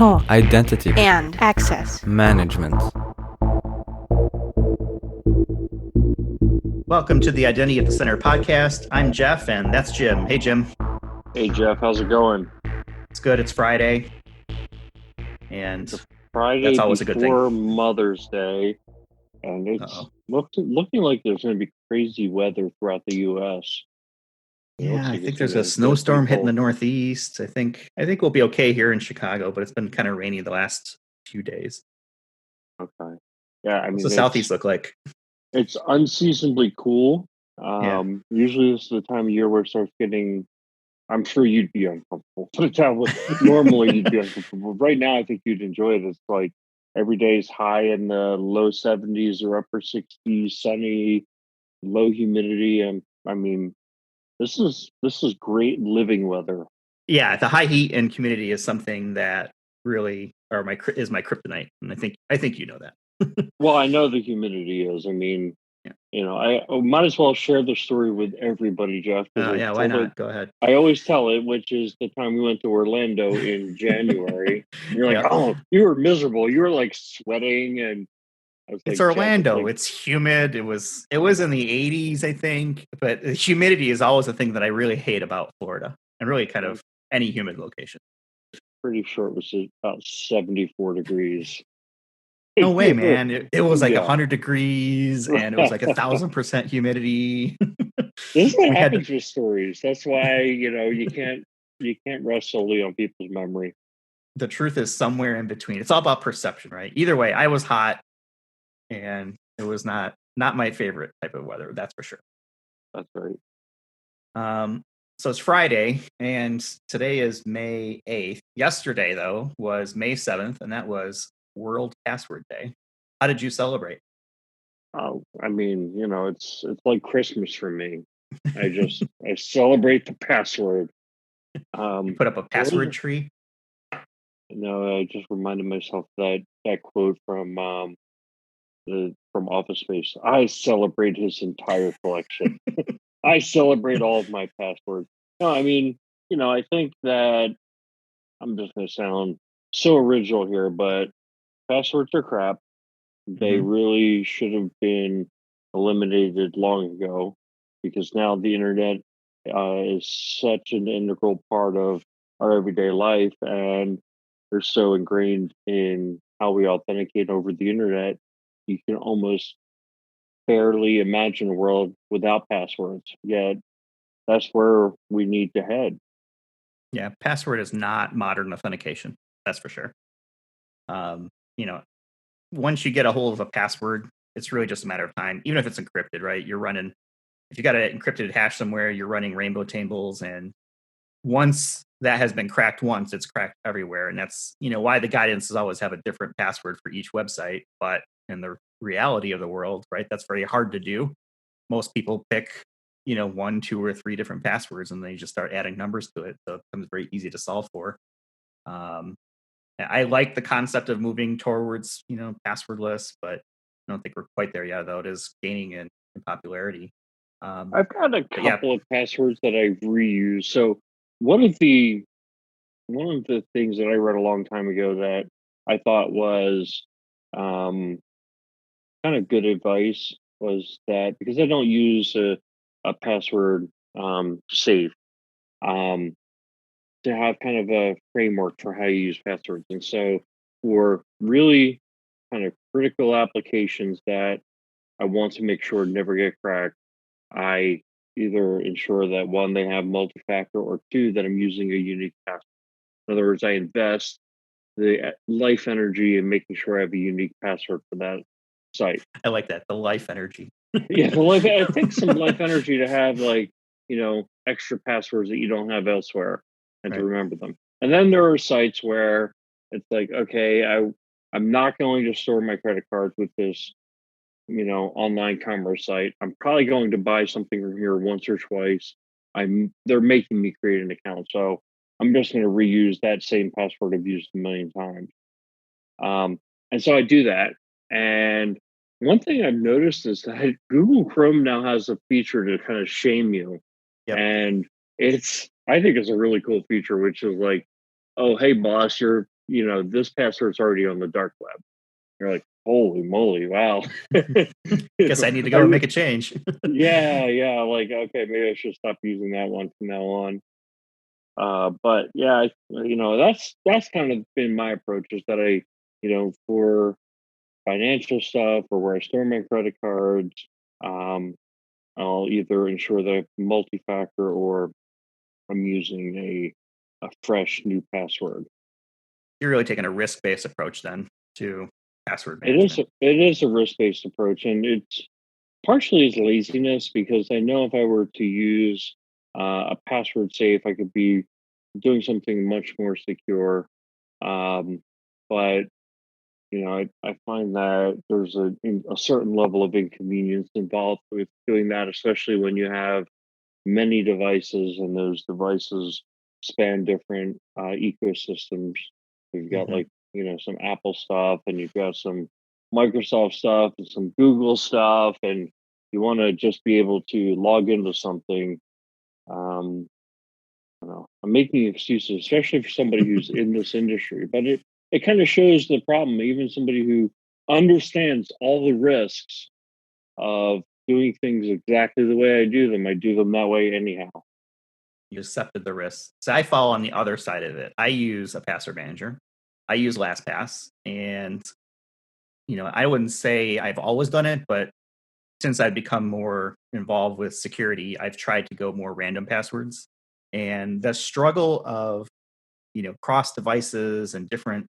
talk, identity, and access management. Welcome to the Identity at the Center podcast. I'm Jeff, and that's Jim. Hey, Jim. Hey, Jeff. How's it going? It's good. It's Friday. And Friday that's always a good before thing. Mother's Day. And it's looking like there's going to be crazy weather throughout the U.S. Yeah, I think there's a snowstorm hitting the Northeast. I think we'll be okay here in Chicago, but it's been kind of rainy the last few days. Okay. Yeah, I mean, what's the Southeast look like? It's unseasonably cool. Yeah. Usually this is the time of year where it starts getting, I'm sure you'd be uncomfortable. Normally you'd be uncomfortable. Right now, I think you'd enjoy it. It's like every day is high in the low 70s or upper 60s, sunny, low humidity. And I mean, this is great living weather. Yeah, the high heat and humidity is something that really is my kryptonite, and I think you know that. Well, I know the humidity is. I mean, you know, I might as well share the story with everybody, Jeff. Yeah, why not? Go ahead. I always tell it, which is the time we went to Orlando in January. You're like, oh, you were miserable. You were like sweating, and I was it's like, Orlando. It's humid. It was in the 80s, I think. But humidity is always a thing that I really hate about Florida, and really kind of any humid location. Pretty sure it was about 74 degrees. No way, man. It was like 100 degrees and it was like 1,000% humidity. This is what happens with stories. That's why, you can't rest solely on people's memory. The truth is somewhere in between. It's all about perception, right? Either way, I was hot and it was not my favorite type of weather. That's for sure. That's right. So it's Friday and today is May 8th. Yesterday, though, was May 7th, and that was World Password Day. How did you celebrate? Oh, I mean, it's like Christmas for me. I celebrate the password. You put up a password tree? No, I just reminded myself that quote from Office Space. I celebrate his entire collection. I celebrate all of my passwords. No, I mean, I think that I'm just going to sound so original here, but passwords are crap. They really should have been eliminated long ago, because now the internet is such an integral part of our everyday life, and they're so ingrained in how we authenticate over the internet. You can almost barely imagine a world without passwords, yet that's where we need to head. Yeah, password is not modern authentication. That's for sure. Once you get a hold of a password, it's really just a matter of time. Even if it's encrypted, right? If you got an encrypted hash somewhere, you're running rainbow tables, and once that has been cracked once, it's cracked everywhere. And that's, why the guidances always have a different password for each website. But in the reality of the world, right, that's very hard to do. Most people pick, 1, 2, or 3 different passwords, and they just start adding numbers to it. So it becomes very easy to solve for. I like the concept of moving towards, passwordless, but I don't think we're quite there yet, though. It is gaining in popularity. I've got a couple of passwords that I've reused. So one of the things that I read a long time ago that I thought was kind of good advice was that, because I don't use a password safe, to have kind of a framework for how you use passwords. And so for really kind of critical applications that I want to make sure never get cracked, I either ensure that, one, they have multi-factor, or two, that I'm using a unique password. In other words, I invest the life energy in making sure I have a unique password for that site. I like that, the life energy. Yeah, it takes some life energy to have, extra passwords that you don't have elsewhere, and to remember them. And then there are sites where it's like, okay, I'm not going to store my credit cards with this, online commerce site. I'm probably going to buy something from here once or twice. They're making me create an account, so I'm just going to reuse that same password I've used a million times. And so I do that. And one thing I've noticed is that Google Chrome now has a feature to kind of shame you. Yep. And I think it's a really cool feature, which is like, oh, hey boss, you're this password's already on the dark web. You're like, holy moly, wow. Guess I need to go and make a change. Yeah. Like, okay, maybe I should stop using that one from now on. But yeah, that's kind of been my approach, is that for financial stuff or where I store my credit cards, um, I'll either ensure that I have multi-factor, or I'm using a fresh new password. You're really taking a risk-based approach then to password It is management. it is a risk-based approach, and it's partially is laziness, because I know if I were to use a password safe, I could be doing something much more secure. Um, but I find that there's a certain level of inconvenience involved with doing that, especially when you have many devices, and those devices span different ecosystems. You've got, Hmm. like, some Apple stuff, and you've got some Microsoft stuff, and some Google stuff, and you want to just be able to log into something. Um, I don't know. I'm making excuses, especially for somebody who's in this industry, but it kind of shows the problem. Even somebody who understands all the risks of doing things exactly the way I do them that way anyhow. You accepted the risk. So I fall on the other side of it. I use a password manager. I use LastPass, and I wouldn't say I've always done it, but since I've become more involved with security, I've tried to go more random passwords. And the struggle of cross devices and different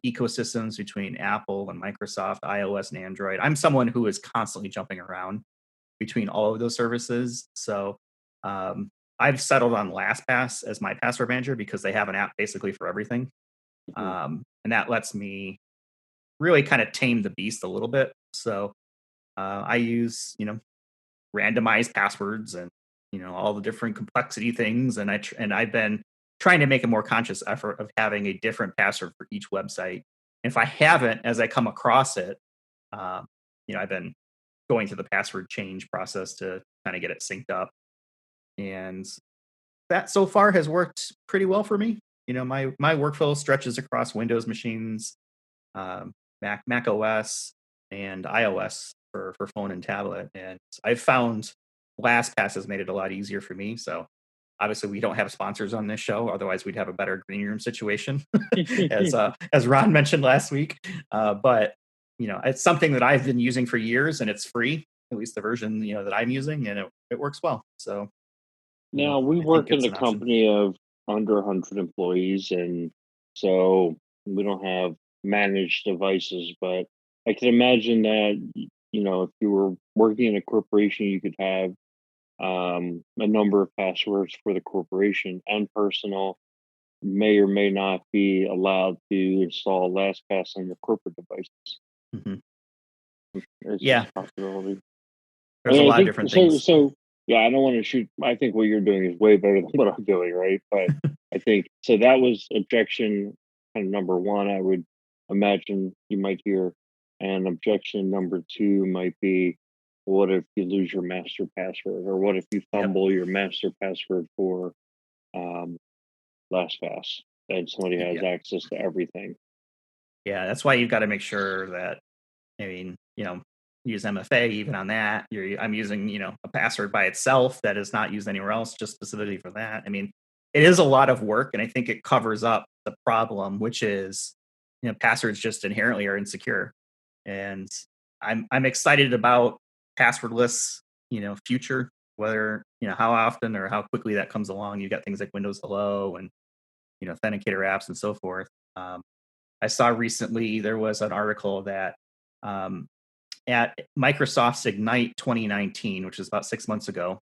ecosystems between Apple and Microsoft, iOS and Android. I'm someone who is constantly jumping around between all of those services. So um, I've settled on LastPass as my password manager because they have an app basically for everything, Mhm. and that lets me really kind of tame the beast a little bit. So I use randomized passwords and all the different complexity things, and I've been trying to make a more conscious effort of having a different password for each website. If I haven't, as I come across it, um, I've been going through the password change process to kind of get it synced up, and that so far has worked pretty well for me. My workflow stretches across Windows machines, Mac OS, and iOS for phone and tablet. And I've found LastPass has made it a lot easier for me. So obviously we don't have sponsors on this show, otherwise we'd have a better green room situation, as Ron mentioned last week. But it's something that I've been using for years, and it's free. At least the version that I'm using, and it works well. So Now, we I think work in it's a an option. company of under 100 employees, and so we don't have managed devices, but I can imagine that, if you were working in a corporation, you could have a number of passwords for the corporation, and personal may or may not be allowed to install LastPass on your corporate devices. Hmm. It's just Yeah, a possibility. I there's a mean, I lot of think different so. things. So yeah, I don't want to shoot. I think what you're doing is way better than what I'm doing, right? But I think so. That was objection kind of number one. I would imagine you might hear, and objection number two might be, what if you lose your master password, or what if you Yep. fumble your master password for um, LastPass, and somebody has Yeah. access to everything. Yeah, that's why you've got to make sure that, I mean, use MFA even on that. I'm using, a password by itself that is not used anywhere else, just specifically for that. I mean, it is a lot of work, and I think it covers up the problem, which is, passwords just inherently are insecure. And I'm excited about passwordless, future, whether, how often or how quickly that comes along. You've got things like Windows Hello and, authenticator apps and so forth. I saw recently there was an article that um, at Microsoft's Ignite 2019, which is about 6 months ago,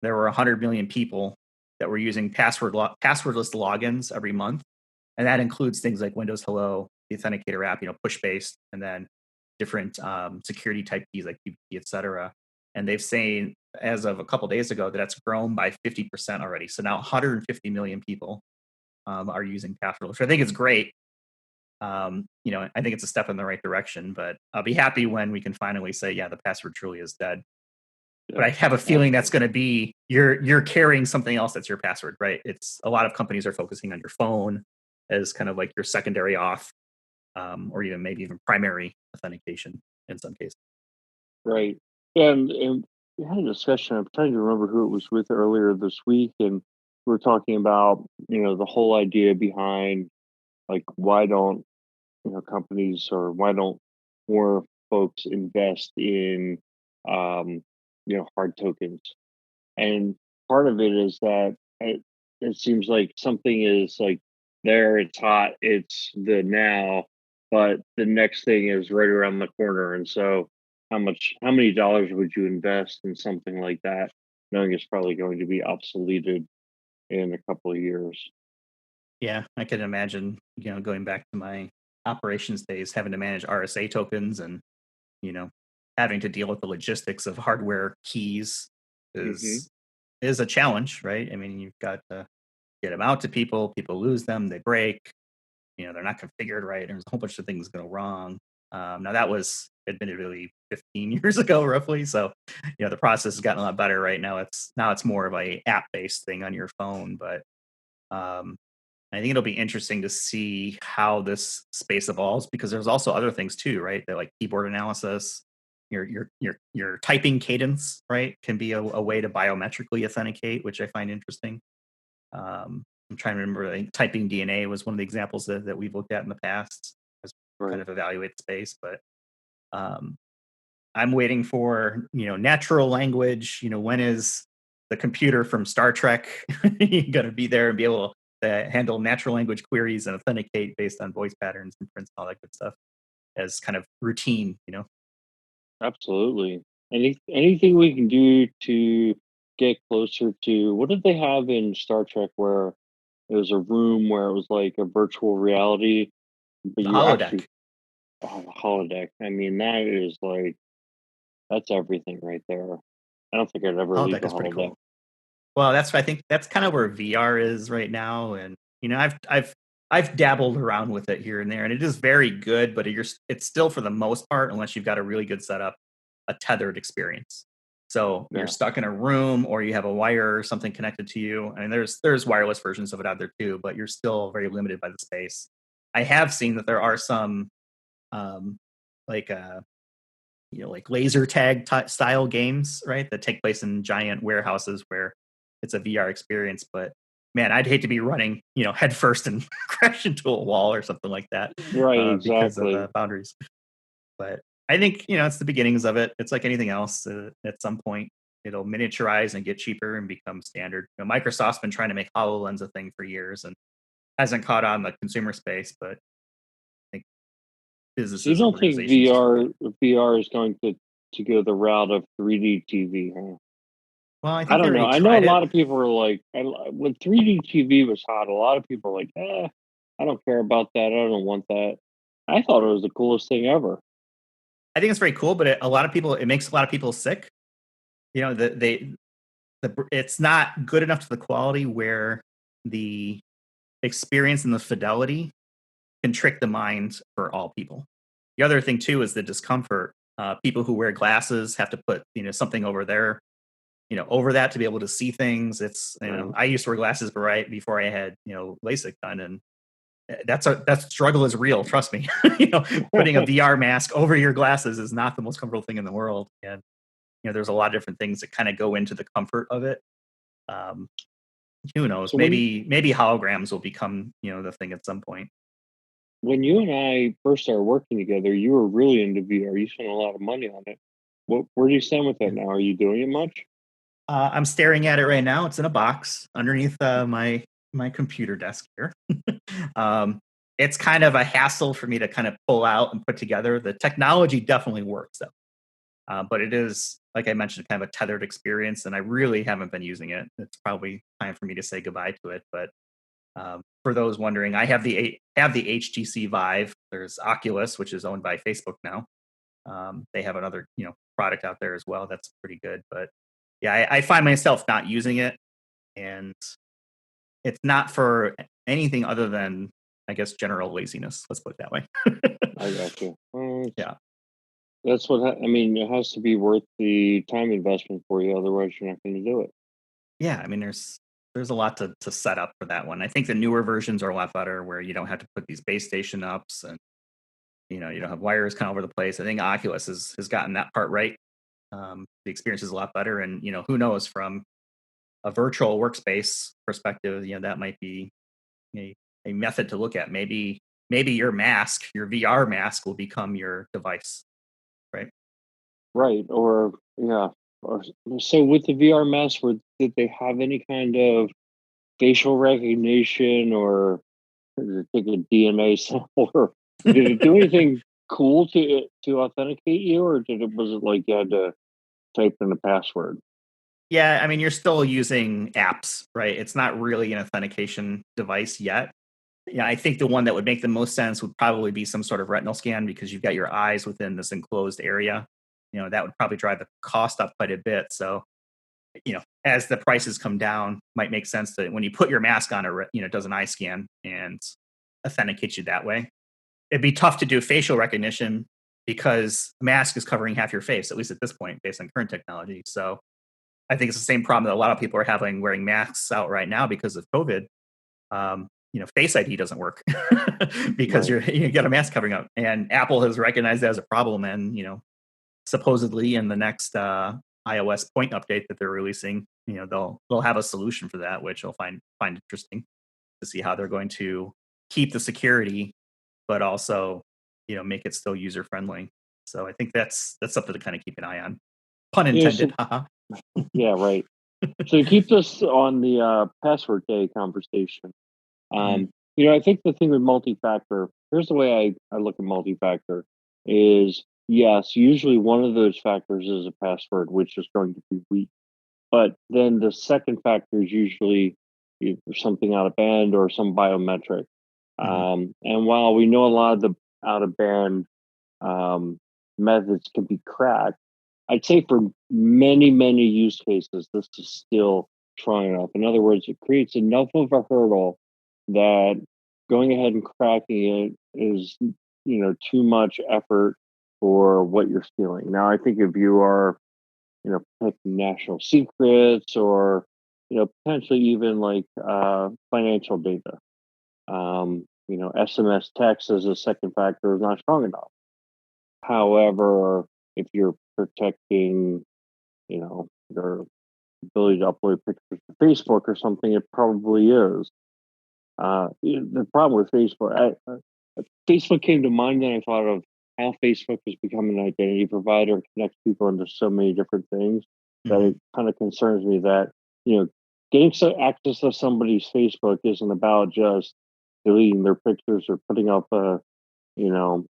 there were 100 million people that were using passwordless logins every month, and that includes things like Windows Hello, the Authenticator app, push based, and then different security type keys like PPT, et cetera. And they've saying as of a couple days ago that that's grown by 50% already. So now 150 million people are using passwordless, which I think is great. I think it's a step in the right direction, but I'll be happy when we can finally say, yeah, the password truly is dead. But Yeah, I have a feeling that's absolutely. going to be you're carrying something else that's your password, right? It's a lot of companies are focusing on your phone. as kind of like your secondary auth, or even maybe even primary authentication in some cases. Right. And we had a discussion. I'm trying to remember who it was with earlier this week, and we were talking about the whole idea behind like why don't companies or why don't more folks invest in um, hard tokens? And part of it is that it seems like something is like there, it's hot, it's the now, but the next thing is right around the corner. And so, how many dollars would you invest in something like that, knowing it's probably going to be obsoleted in a couple of years? Yeah, I can imagine, going back to my operations days, having to manage RSA tokens and, you know, having to deal with the logistics of hardware keys Hmm. is is a challenge, right? I mean, you've got to get them out to people, people lose them, they break, they're not configured right. There's a whole bunch of things go wrong. Now that was admittedly 15 years ago, roughly. So, the process has gotten a lot better right now. It's more of a app based thing on your phone, but um, I think it'll be interesting to see how this space evolves because there's also other things too, right? That like keyboard analysis, your typing cadence, right, can be a way to biometrically authenticate, which I find interesting. I'm trying to remember. I think typing DNA was one of the examples that we've looked at in the past as kind Right. of evaluate the space. But um, I'm waiting for natural language. When is the computer from Star Trek going to be there and be able to handle natural language queries and authenticate based on voice patterns and prints and all that good stuff as kind of routine. Absolutely. Anything we can do to get closer to what did they have in Star Trek where it was a room where it was like a virtual reality, but The you actually holodeck. the holodeck. I mean, that is like that's everything right there. I don't think I'd ever leave Holodeck the is pretty holodeck. cool. Well, I think that's kind of where VR is right now, and I've dabbled around with it here and there, and it is very good, but it's still for the most part, unless you've got a really good setup, a tethered experience. So you're Yeah. stuck in a room, or you have a wire or something connected to you. I mean, there's wireless versions of it out there too, but you're still very limited by the space. I have seen that there are some um, like like laser tag style games, right? That take place in giant warehouses where it's a VR experience. But man, I'd hate to be running, head first and crash into a wall or something like that Right, because of exactly. boundaries. But I think it's the beginnings of it. It's like anything else. At some point, it'll miniaturize and get cheaper and become standard. Microsoft's been trying to make Hololens a thing for years and hasn't caught on the consumer space, but I think So you businesses and don't think organizations just wait. VR is going to go the route of 3D TV, huh? Well, I I think they don't know. already I know a tried it. lot of people are like, when 3D TV was hot, a lot of people are like, I don't care about that. I don't want that. I thought it was the coolest thing ever. I think it's very cool, but it makes a lot of people sick. It's not good enough to the quality where the experience and the fidelity can trick the mind for all people. The other thing too is the discomfort. People who wear glasses have to put something over there, over that to be able to see things. It's Right. I used to wear glasses right before I had LASIK done, and that struggle is real. Trust me. Putting a VR mask over your glasses is not the most comfortable thing in the world, and there's a lot of different things that kind of go into the comfort of it. Um, who knows? So Maybe holograms will become the thing at some point. when you and I first started working together, you were really into VR. You spent a lot of money on it. Where do you stand with that Yeah. now? Are you doing it much? I'm staring at it right now. It's in a box underneath my computer desk here. um, it's kind of a hassle for me to kind of pull out and put together. The technology definitely works though, but it is like I mentioned, kind of a tethered experience, and I really haven't been using it. It's probably time for me to say goodbye to it. But for those wondering, I have the HTC Vive. There's Oculus, which is owned by Facebook now. They have another product out there as well that's pretty good. But yeah, I find myself not using it, and it's not for anything other than I guess general laziness. Let's put it that way. I got you. Yeah, That's what I mean. It has to be worth the time investment for you. Otherwise, you're not going to do it. yeah. I mean, there's there's a lot to set up for that one. I think the newer versions are a lot better, where you don't have to put these base station ups, and you don't have wires kind of over the place. I think Oculus has gotten that part right. The experience is a lot better, and who knows, from a virtual workspace perspective, that might be a, a method to look at. Maybe your mask, your VR mask, will become your device, right? Right. Or yeah. Or, so with the VR mask, did they have any kind of facial recognition, or did it take a DNA sample, or did it do anything cool to authenticate you, or was it like you had to type in a password? Yeah, I mean, you're still using apps, right? It's not really an authentication device yet. Yeah, I think the one that would make the most sense would probably be some sort of retinal scan, because you've got your eyes within this enclosed area. That would probably drive the cost up quite a bit. So, as the prices come down, might make sense that when you put your mask on, it does an eye scan and authenticates you that way. It'd be tough to do facial recognition because the mask is covering half your face, at least at this point, based on current technology. So I think it's the same problem that a lot of people are having wearing masks out right now because of COVID. Face ID doesn't work because Right. you got a mask covering up, and Apple has recognized that as a problem. And supposedly in the next iOS point update that they're releasing, they'll have a solution for that, which I'll find interesting to see how they're going to keep the security, but also make it still user friendly. So I think that's something to kind of keep an eye on. Pun Yeah. intended. So yeah. Right. So to keep this on the password day conversation, Mhm. I think the thing with multi-factor, here's the way I look at multi-factor is, yes, usually one of those factors is a password, which is going to be weak. But then the second factor is usually either something out of band or some biometric. Mhm. And while we know a lot of the out of band um, methods can be cracked, I'd say for many, many use cases, this is still strong enough. In other words, it creates enough of a hurdle that going ahead and cracking it is, too much effort for what you're stealing. Now, I think if you are, protecting national secrets, or, potentially even like financial data, SMS text as a second factor is not strong enough. However, if you're protecting, your ability to upload pictures to Facebook or something, it probably is. The problem with Facebook came to mind, and I thought of how Facebook has become an identity provider and connects people into so many different things that Mhm. it kind of concerns me that, getting access to somebody's Facebook isn't about just deleting their pictures or putting up you know,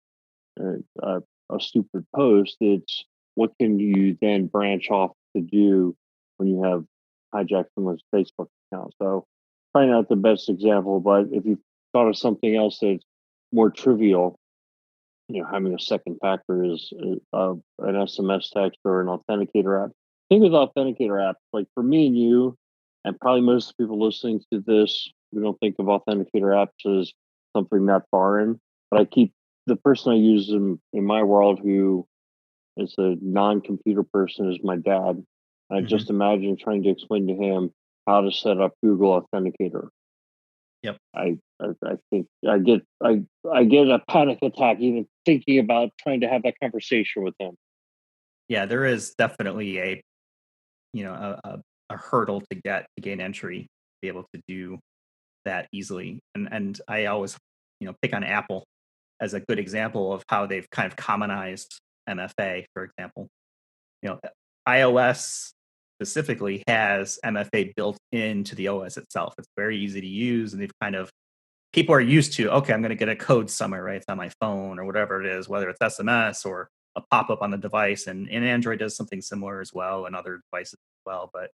a, a stupid post. It's what can you then branch off to do when you have hijacked someone's Facebook account. So probably not the best example, but if you thought of something else that's more trivial, having a second factor is an SMS text or an authenticator app. Think with authenticator apps, like for me and you, and probably most people listening to this, we don't think of authenticator apps as something that foreign. But I keep the person I use in my world who is a non-computer person is my dad. I Mhm. just imagine trying to explain to him how to set up Google Authenticator. Yep. I think I get a panic attack even thinking about trying to have that conversation with him. Yeah, there is definitely a hurdle to gain entry, to be able to do that easily. And I always pick on Apple as a good example of how they've kind of commonized MFA, for example. iOS specifically has MFA built into the OS itself. It's very easy to use, and they've kind of people are used to, okay, I'm going to get a code somewhere, right? It's on my phone or whatever it is, whether it's SMS or a pop up on the device. And Android does something similar as well, and other devices as well, but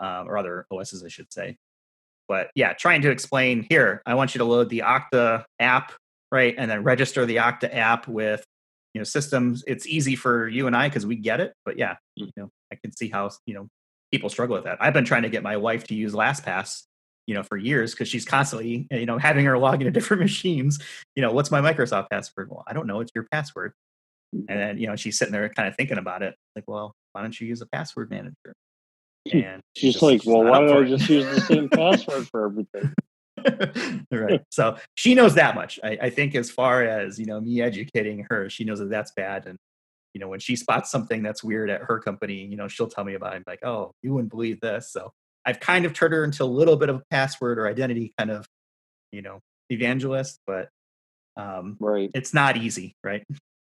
or other OSs, I should say. But yeah, trying to explain here, I want you to load the Okta app, right? And then register the Okta app with, systems. It's easy for you and I because we get it. But yeah, I can see how, people struggle with that. I've been trying to get my wife to use LastPass, for years, because she's constantly, having her log into different machines. What's my Microsoft password? Well, I don't know. It's your password. And then, she's sitting there kind of thinking about it. Like, well, why don't you use a password manager? and She's like, she's well, not why up did I for it. just use the same password for everything? Right. So she knows that much. I think as far as, me educating her, she knows that that's bad. And, when she spots something that's weird at her company, she'll tell me about it. I'm like, oh, you wouldn't believe this. So I've kind of turned her into a little bit of a password or identity kind of, you know, evangelist, but Right. it's not easy, right?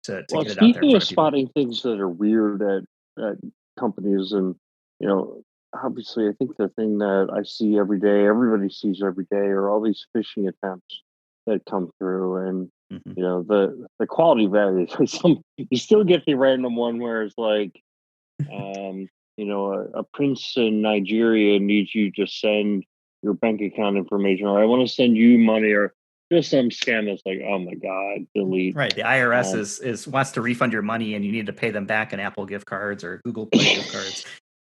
To Well, get it out there in speaking of front of people. spotting things that are weird at companies, and you know, obviously, I think the thing that I see every day, everybody sees every day, are all these phishing attempts that come through, and Hmm. the quality varies. Some you still get the random one where it's like, um, a prince in Nigeria needs you to send your bank account information, or I want to send you money, or just some scam that's like, oh my god, delete. Right. The IRS Um, is wants to refund your money and you need to pay them back in Apple gift cards or Google Play gift cards.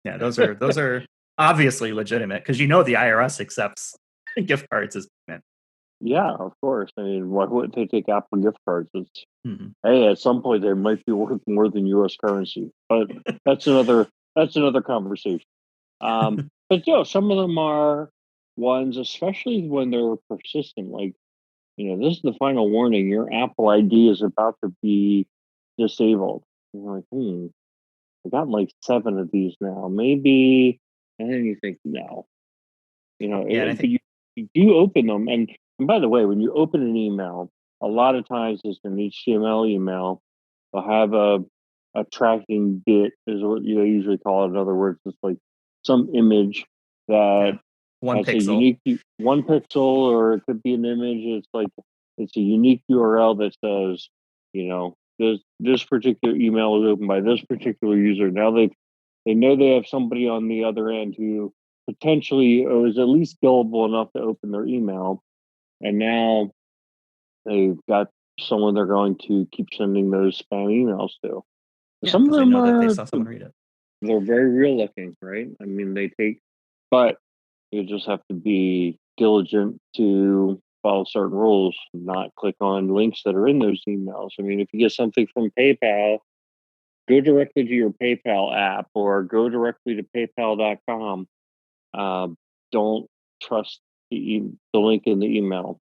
Yeah, those are obviously legitimate because the IRS accepts gift cards as payment. Yeah, of course. I mean, why wouldn't they take Apple gift cards? Hmm. Hey, at some point they might be worth more than U.S. currency, but that's another conversation. But some of them are ones, especially when they're persistent. Like, this is the final warning. Your Apple ID is about to be disabled. And you're like, I got like 7 of these now. Maybe, and then you think, no, Yeah, and I but think you do open them, and by the way, when you open an email, a lot of times it's an HTML email. They'll have a tracking bit, is what you usually call it. In other words, it's like some image yeah, that one has a pixel. unique 1 pixel, or it could be an image. It's like it's a unique URL that says, this particular email was opened by this particular user. Now they know they have somebody on the other end who potentially is at least gullible enough to open their email, and now they've got someone they're going to keep sending those spam emails to. Yeah, Some of because they them know that they are saw someone read it. they're very real looking, right? I mean, but you just have to be diligent to follow certain rules, not click on links that are in those emails. I mean, if you get something from PayPal, go directly to your PayPal app or go directly to PayPal.com. Don't trust the link in the email.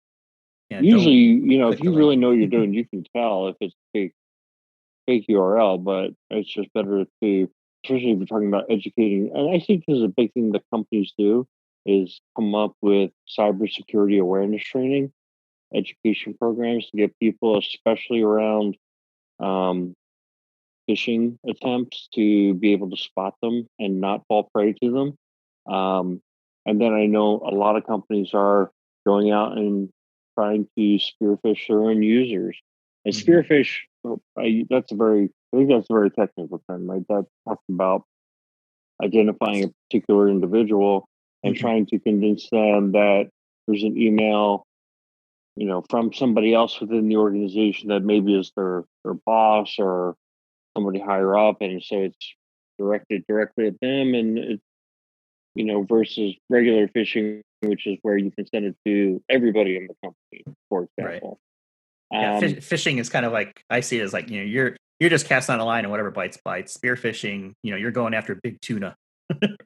Yeah, Usually, don't if click the you link. really know what you're doing, you can tell if it's fake URL. But it's just better to, especially if you're talking about educating. And I think this is a big thing that companies do is come up with cybersecurity awareness training, education programs to get people, especially around um, phishing attempts, to be able to spot them and not fall prey to them. Um, and then I know a lot of companies are going out and trying to spearfish their own users. And Hmm. spearfish, I think that's a very technical term, right? That talks about identifying a particular individual and Hmm. trying to convince them that there's an email, from somebody else within the organization that maybe is their boss or somebody higher up, and so it's directed directly at them, and versus regular phishing, which is where you can send it to everybody in the company, for Right. example. Yeah, Um, fishing is kind of like I see it as like you're just casting on a line and whatever bites. Spear fishing, you're going after big tuna,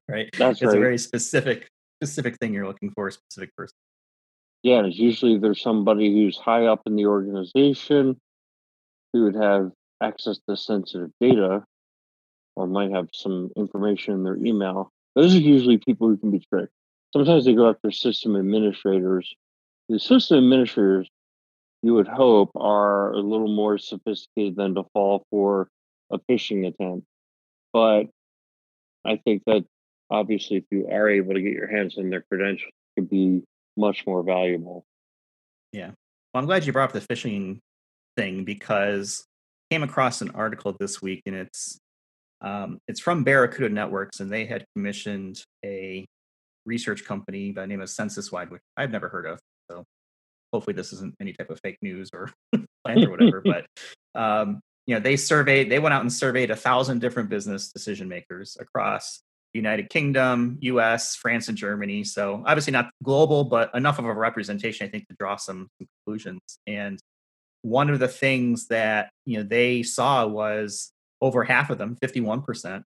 right? that's It's a right. very specific thing you're looking for, a specific person. Yeah, it's usually there's somebody who's high up in the organization who would have access to sensitive data or might have some information in their email. Those are usually people who can be tricked. Sometimes they go after system administrators. The system administrators, you would hope, are a little more sophisticated than to fall for a phishing attempt. But I think that obviously, if you are able to get your hands on their credentials, it could be much more valuable. Yeah. Well, I'm glad you brought up the fishing thing because I came across an article this week and it's from Barracuda Networks and they had commissioned a research company by the name of SensusWide, which I've never heard of. So hopefully this isn't any type of fake news or plant or whatever. But they went out and surveyed 1,000 different business decision makers across the United Kingdom, U.S., France, and Germany. So obviously not global, but enough of a representation, I think, to draw some conclusions. And one of the things that they saw was over half of them, 51%,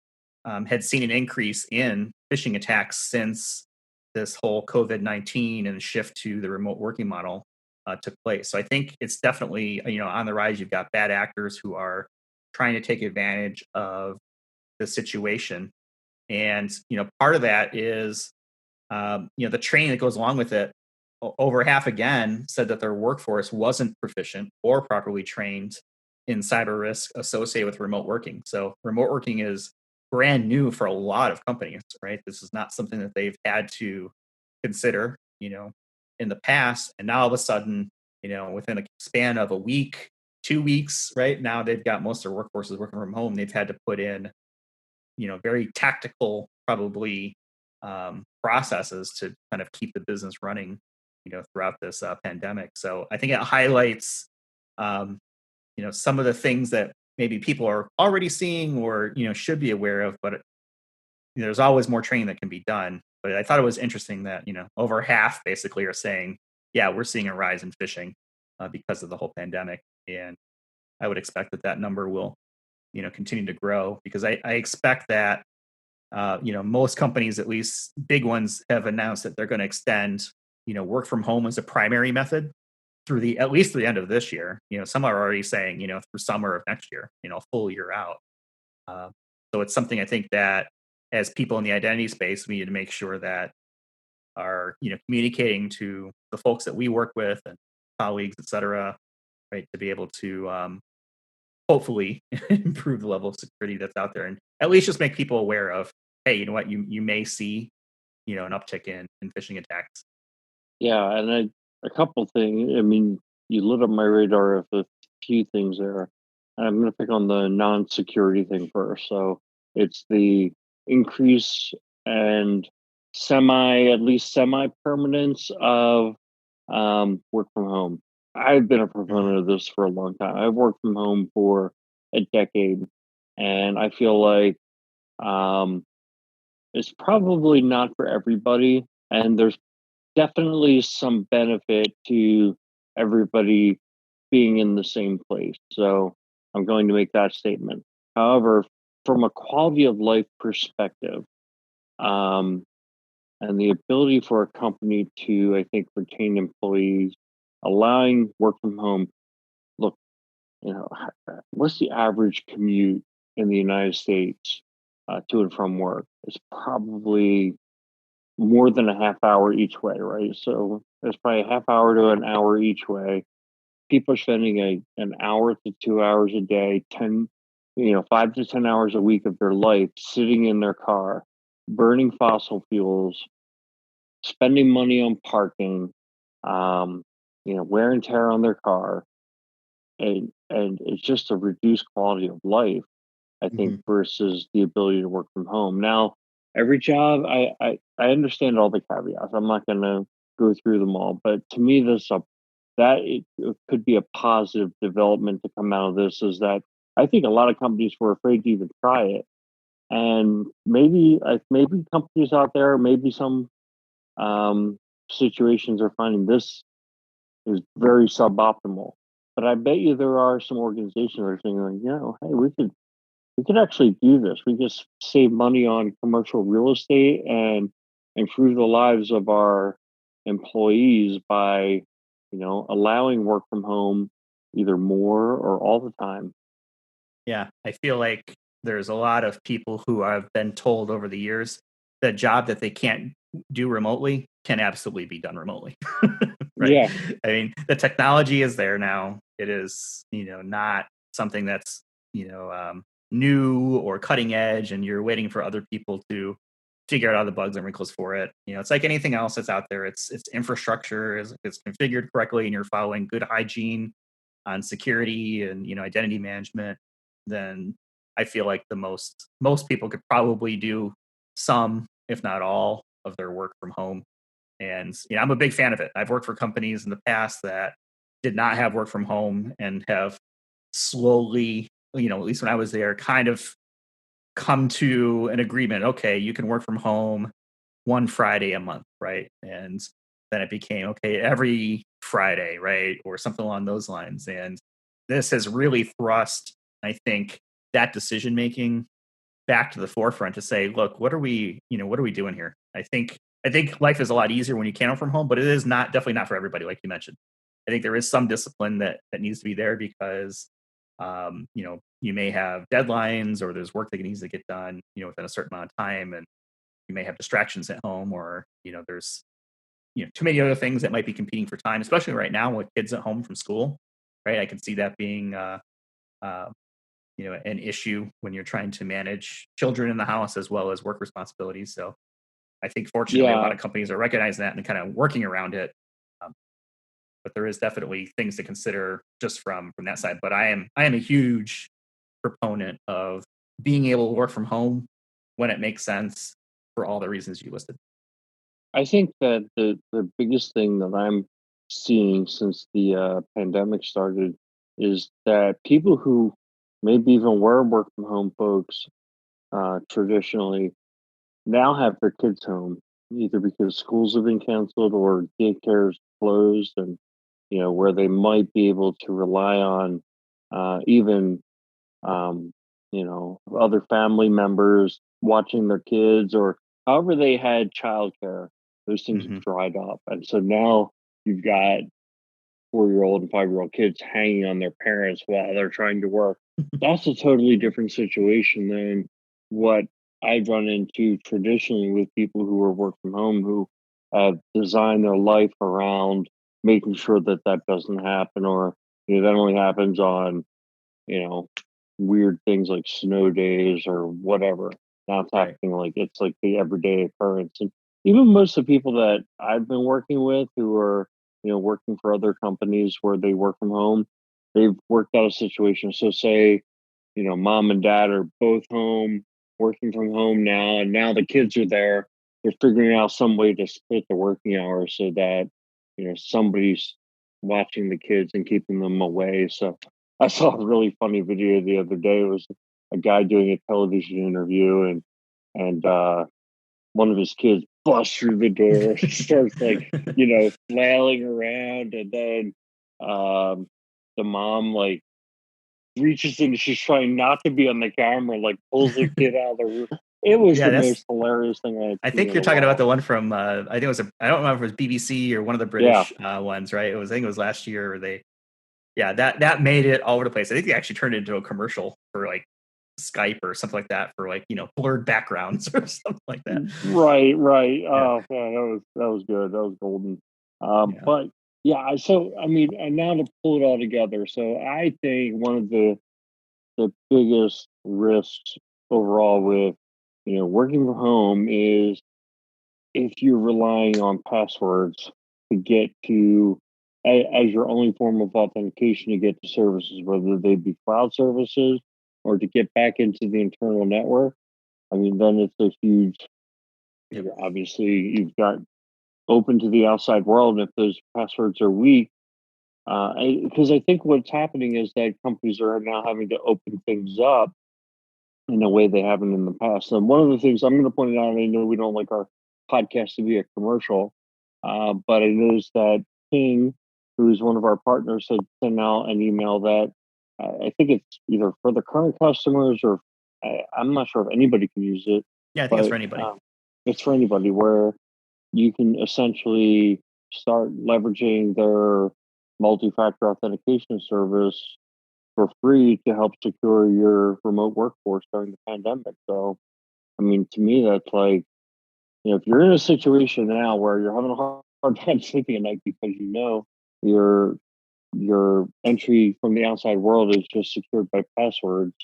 had seen an increase in phishing attacks since this whole COVID-19 and shift to the remote working model took place. So I think it's definitely on the rise. You've got bad actors who are trying to take advantage of the situation, and part of that is the training that goes along with it. Over half again said that their workforce wasn't proficient or properly trained in cyber risk associated with remote working. So remote working is brand new for a lot of companies, right? This is not something that they've had to consider, in the past. And now all of a sudden, within a span of a week, 2 weeks, right now they've got most of their workforces working from home. They've had to put in, very tactical, probably processes to kind of keep the business running, throughout this pandemic. So I think it highlights, some of the things that maybe people are already seeing or should be aware of, but there's always more training that can be done. But I thought it was interesting that over half basically are saying, yeah, we're seeing a rise in phishing because of the whole pandemic, and I would expect that number will continue to grow, because I expect that most companies, at least big ones, have announced that they're going to extend work from home as a primary method through at least the end of this year. Some are already saying through summer of next year, a full year out. uh, so it's something I think that as people in the identity space, we need to make sure that are communicating to the folks that we work with and colleagues, et cetera, right, to be able to hopefully improve the level of security that's out there, and at least just make people aware of, hey, you know what, you may see an uptick in phishing attacks. Yeah, and a couple things. I mean, you lit up my radar of a few things there. And I'm going to pick on the non-security thing first. So it's the increase and at least semi-permanence of work from home. I've been a Mhm. proponent of this for a long time. I've worked from home for a decade, and I feel like um, it's probably not for everybody. And there's definitely some benefit to everybody being in the same place. So I'm going to make that statement. However, from a quality of life perspective, um, and the ability for a company to, I think, retain employees, allowing work from home. Look, what's the average commute in the United States to and from work? It's probably more than a half hour each way, right? So there's probably a half hour to an hour each way. People are spending an hour to 2 hours a day, 5 to 10 hours a week of their life sitting in their car, burning fossil fuels, spending money on parking, um, wear and tear on their car, and it's just a reduced quality of life, I think, Mhm. versus the ability to work from home. Now, every job, I understand all the caveats. I'm not going to go through them all, but to me, it could be a positive development to come out of this. Is that I think a lot of companies were afraid to even try it, and maybe companies out there, maybe some um, situations are finding this is very suboptimal. But I bet you there are some organizations that are saying, like, hey, we could actually do this. We just save money on commercial real estate and improve the lives of our employees by, allowing work from home either more or all the time. Yeah, I feel like there's a lot of people who have been told over the years that job that they can't do remotely can absolutely be done remotely. Right? Yeah, I mean, the technology is there now. It is, not something that's, new or cutting edge, and you're waiting for other people to figure out all the bugs and wrinkles for it. It's like anything else that's out there. It's infrastructure is it's configured correctly, and you're following good hygiene on security and identity management, then I feel like the most people could probably do some, if not all, of their work from home. And I'm a big fan of it. I've worked for companies in the past that did not have work from home and have slowly, at least when I was there, kind of come to an agreement. Okay, you can work from home one Friday a month, right? And then it became okay every Friday, right? Or something along those lines. And this has really thrust, I think, that decision making back to the forefront to say, look, what are we doing here? I think life is a lot easier when you can work from home, but it is definitely not for everybody, like you mentioned. I think there is some discipline that needs to be there because you may have deadlines or there's work that needs to get done, within a certain amount of time, and you may have distractions at home, or there's too many other things that might be competing for time, especially right now with kids at home from school. Right, I can see that being uh, an issue when you're trying to manage children in the house as well as work responsibilities. So I think fortunately a lot Yeah, of companies are recognizing that and kind of working around it. Um, but there is definitely things to consider just from that side. But I am a huge proponent of being able to work from home when it makes sense for all the reasons you listed. I think that the biggest thing that I'm seeing since the pandemic started is that people who maybe even were work from home folks traditionally now have their kids home, either because schools have been canceled or daycares closed, and where they might be able to rely on even other family members watching their kids, or however they had childcare. Those things have Hmm. dried up, and so now you've got 4-year-old and 5-year-old kids hanging on their parents while they're trying to work. That's a totally different situation than what I've run into traditionally with people who are work from home, who have designed their life around making sure that that doesn't happen, or that only happens on you know, weird things like snow days or whatever. Now it's Right. happening like it's like the everyday occurrence. And even most of the people that I've been working with who are, working for other companies where they work from home, they've worked out a situation. So say, mom and dad are both home, working from home now, and now the kids are there. They're figuring out some way to split the working hours so that, somebody's watching the kids and keeping them away. So I saw a really funny video the other day. It was a guy doing a television interview, and one of his kids busts through the door and starts like, flailing around, and then the mom like reaches in, she's trying not to be on the camera, like pulls the kid out of the room. It was Yeah, the that's. most hilarious thing I had I seen think in you're a talking about while. the one from. I think it was. I don't remember if it was BBC or one of the Yeah, British ones, right? It was. I think it was last year. Where they. Yeah, that made it all over the place. I think they actually turned it into a commercial for like Skype or something like that for like blurred backgrounds or something like that. right, right. Yeah, Oh man, that was good. That was golden. yeah, But yeah, so I mean, and now to pull it all together. So I think one of the biggest risks overall with working from home is if you're relying on passwords to get to as your only form of authentication to get to services, whether they be cloud services or to get back into the internal network. I mean, then it's a huge. yep, Obviously, you've got open to the outside world. And if those passwords are weak, because I think what's happening is that companies are now having to open things up in a way they haven't in the past. And one of the things I'm going to point out, and I know we don't like our podcast to be a commercial, but I noticed that King, who is one of our partners, had sent out an email that I think it's either for the current customers or I'm not sure if anybody can use it, yeah. I think it's for but anybody. it's for anybody where you can essentially start leveraging their multi-factor authentication service for free to help secure your remote workforce during the pandemic. So, I mean, to me, that's like, if you're in a situation now where you're having a hard time sleeping at night because your your entry from the outside world is just secured by passwords,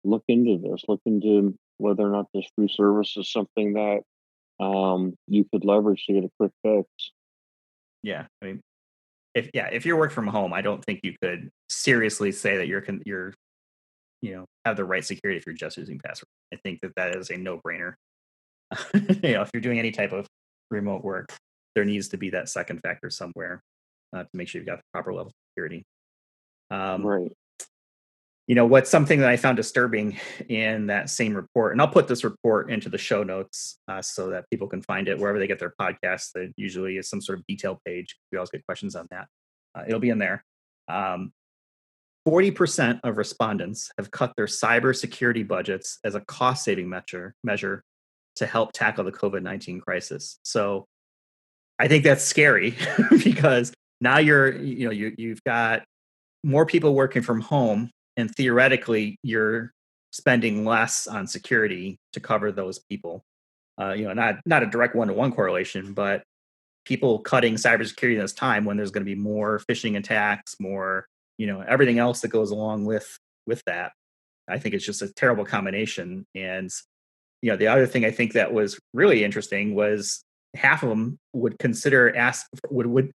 look into this. Look into whether or not this free service is something that you could leverage to get a quick fix. Yeah, I mean, if you're working from home, I don't think you could seriously say that you're have the right security if you're just using password. I think that is a no brainer. If you're doing any type of remote work, there needs to be that second factor somewhere to make sure you've got the proper level of security. Um, Right. what's something that I found disturbing in that same report, and I'll put this report into the show notes so that people can find it wherever they get their podcasts. That usually is some sort of detail page. We always get questions on that. It'll be in there. Um, 40% of respondents have cut their cybersecurity budgets as a cost-saving measure to help tackle the COVID-19 crisis. So I think that's scary because now you've got more people working from home, and theoretically you're spending less on security to cover those people. Not a direct one-to-one correlation, but people cutting cybersecurity in this time when there's going to be more phishing attacks, more everything else that goes along with that. I think it's just a terrible combination. And the other thing I think that was really interesting was half of them would consider ask would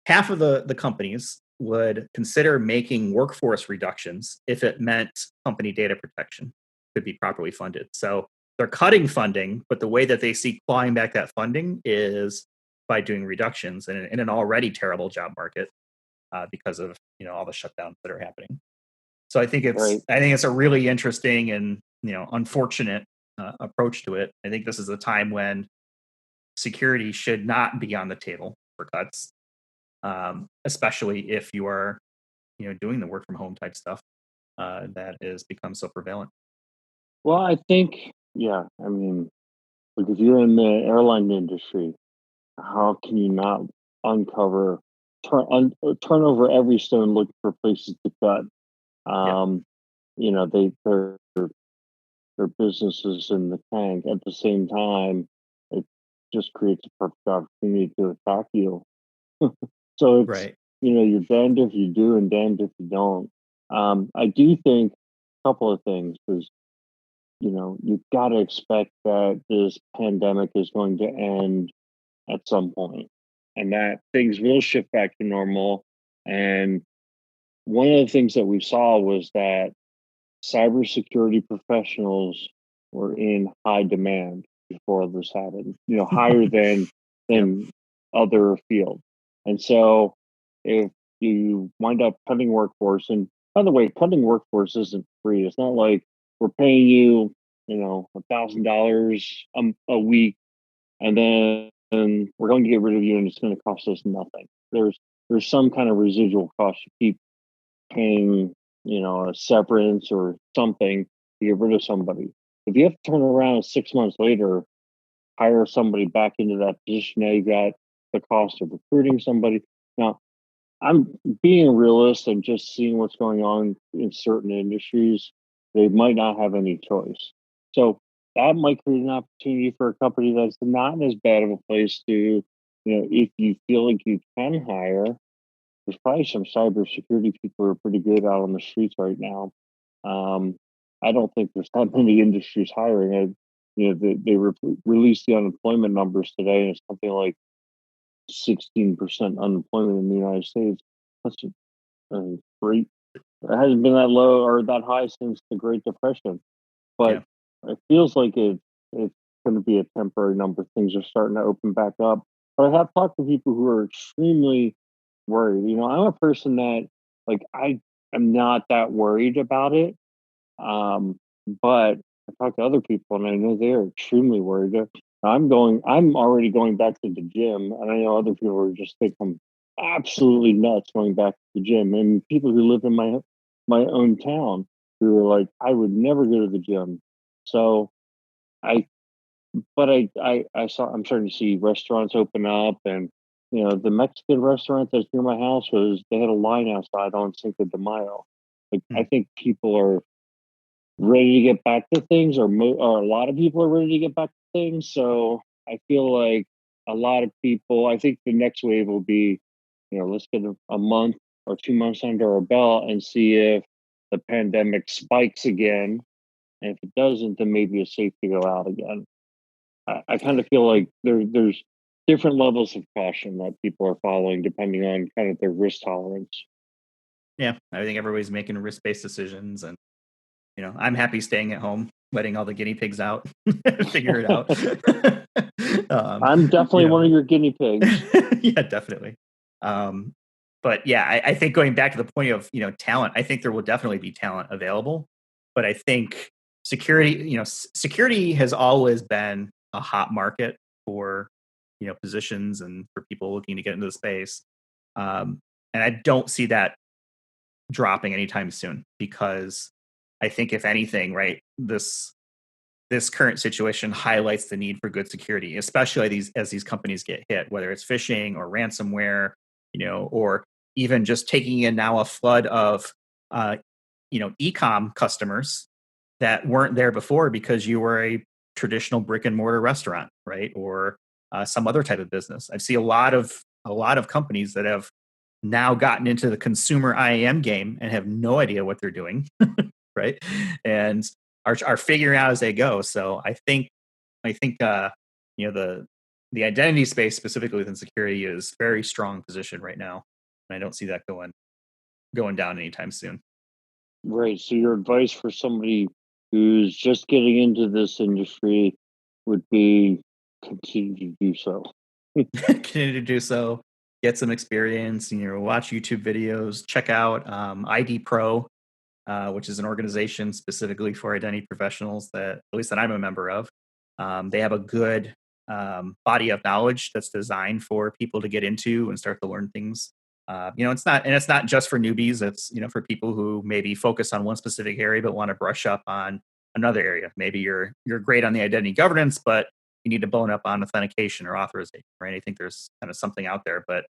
half of the companies would consider making workforce reductions if it meant company data protection could be properly funded. So they're cutting funding, but the way that they see clawing back that funding is by doing reductions in an already terrible job market because of all the shutdowns that are happening. So I think it's a really interesting and unfortunate approach to it. I think this is a time when security should not be on the table for cuts, especially if you are doing the work from home type stuff that has become so prevalent. Well, I think, yeah, I mean, like if you're in the airline industry, how can you not uncover, turn over every stone looking for places to cut? Yeah. Their businesses in the tank. At the same time, it just creates a perfect opportunity to attack you. So it's Right. you're damned if you do and damned if you don't. I do think a couple of things is you've got to expect that this pandemic is going to end at some point, and that things will shift back to normal. And one of the things that we saw was that cybersecurity professionals were in high demand before this happened, higher than Yep. than other fields. And so if you wind up cutting workforce, and by the way, cutting workforce isn't free. It's not like we're paying you, $1,000 a week, and then we're going to get rid of you, and it's going to cost us nothing. There's some kind of residual cost to keep paying, a severance or something to get rid of somebody. If you have to turn around 6 months later, hire somebody back into that position, now you got the cost of recruiting somebody. Now, I'm being a realist and just seeing what's going on in certain industries. They might not have any choice. So that might create an opportunity for a company that's not in as bad of a place to, if you feel like you can hire, there's probably some cybersecurity people who are pretty good out on the streets right now. Um, I don't think there's that many industries hiring. They released the unemployment numbers today, and it's something like 16% unemployment in the United States. That's great. It hasn't been that low or that high since the Great Depression, but Yeah. it feels like it's going to be a temporary number. Things are starting to open back up. But I have talked to people who are extremely worried. I'm a person that like I am not that worried about it. Um, but I talk to other people and I know they're extremely worried. I'm already going back to the gym, and I know other people are just think I'm absolutely nuts going back to the gym. And people who live in my own town who are like, I would never go to the gym. So I but I'm starting to see restaurants open up, and the Mexican restaurant that's near my house they had a line outside on Cinco de Mayo. Like Hmm. I think people are ready to get back to things, or a lot of people are ready to get back to things. So I feel like a lot of people. I think the next wave will be, let's get a month or 2 months under our belt and see if the pandemic spikes again. And if it doesn't, then maybe it's safe to go out again. I kind of feel like there's different levels of caution that people are following depending on kind of their risk tolerance. Yeah. I think everybody's making risk-based decisions, and I'm happy staying at home, letting all the guinea pigs out, figure it out. I'm definitely one of your guinea pigs. Yeah, definitely. Um, but yeah, I think going back to the point of talent, I think there will definitely be talent available, but I think security has always been a hot market for positions and for people looking to get into the space, and I don't see that dropping anytime soon, because I think if anything, right, this current situation highlights the need for good security, especially as these companies get hit, whether it's phishing or ransomware, or even just taking in now a flood of e-com customers that weren't there before because you were a traditional brick and mortar restaurant, right, or some other type of business. I see a lot of companies that have now gotten into the consumer IAM game and have no idea what they're doing, right, and are figuring out as they go. So I think the identity space, specifically within security, is very strong position right now, and I don't see that going down anytime soon. Right. So your advice for somebody who's just getting into this industry would be continue to do so. Continue to do so, get some experience, watch YouTube videos, check out ID Pro, which is an organization specifically for identity professionals that, at least that I'm a member of. They have a good body of knowledge that's designed for people to get into and start to learn things. It's not just for newbies. It's for people who maybe focus on one specific area but want to brush up on another area. Maybe you're great on the identity governance, but you need to bone up on authentication or authorization, right? I think there's kind of something out there, but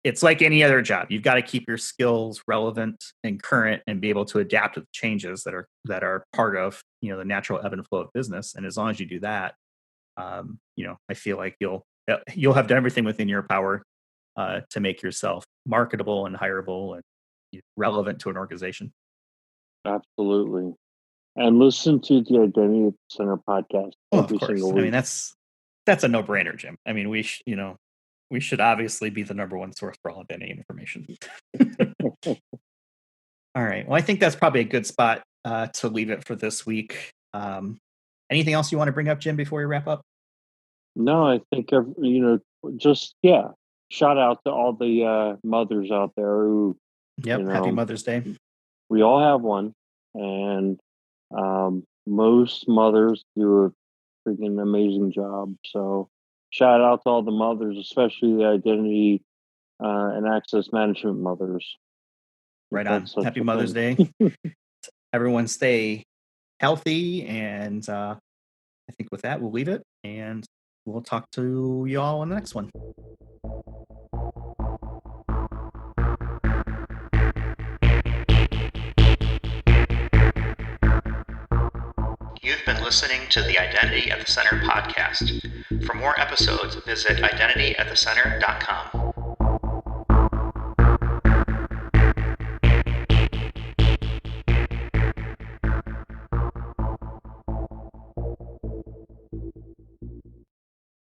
it's like any other job. You've got to keep your skills relevant and current and be able to adapt to the changes that are part of the natural ebb and flow of business. And as long as you do that, I feel like you'll have done everything within your power to make yourself marketable and hireable and relevant to an organization. Absolutely. And listen to the Identity Center podcast every single week. I mean, that's a no-brainer, Jim. I mean, we should obviously be the number one source for all identity information. All right. Well, I think that's probably a good spot to leave it for this week. Anything else you want to bring up, Jim, before we wrap up? No, I think shout out to all the mothers out there who. Yep. Happy Mother's Day. We all have one, and most mothers do a freaking amazing job. So shout out to all the mothers, especially the identity and access management mothers. Right on. Happy Mother's Day. Everyone stay healthy, and I think with that, we'll leave it, and we'll talk to you all on the next one. You've been listening to the Identity at the Center podcast. For more episodes, visit identityatthecenter.com.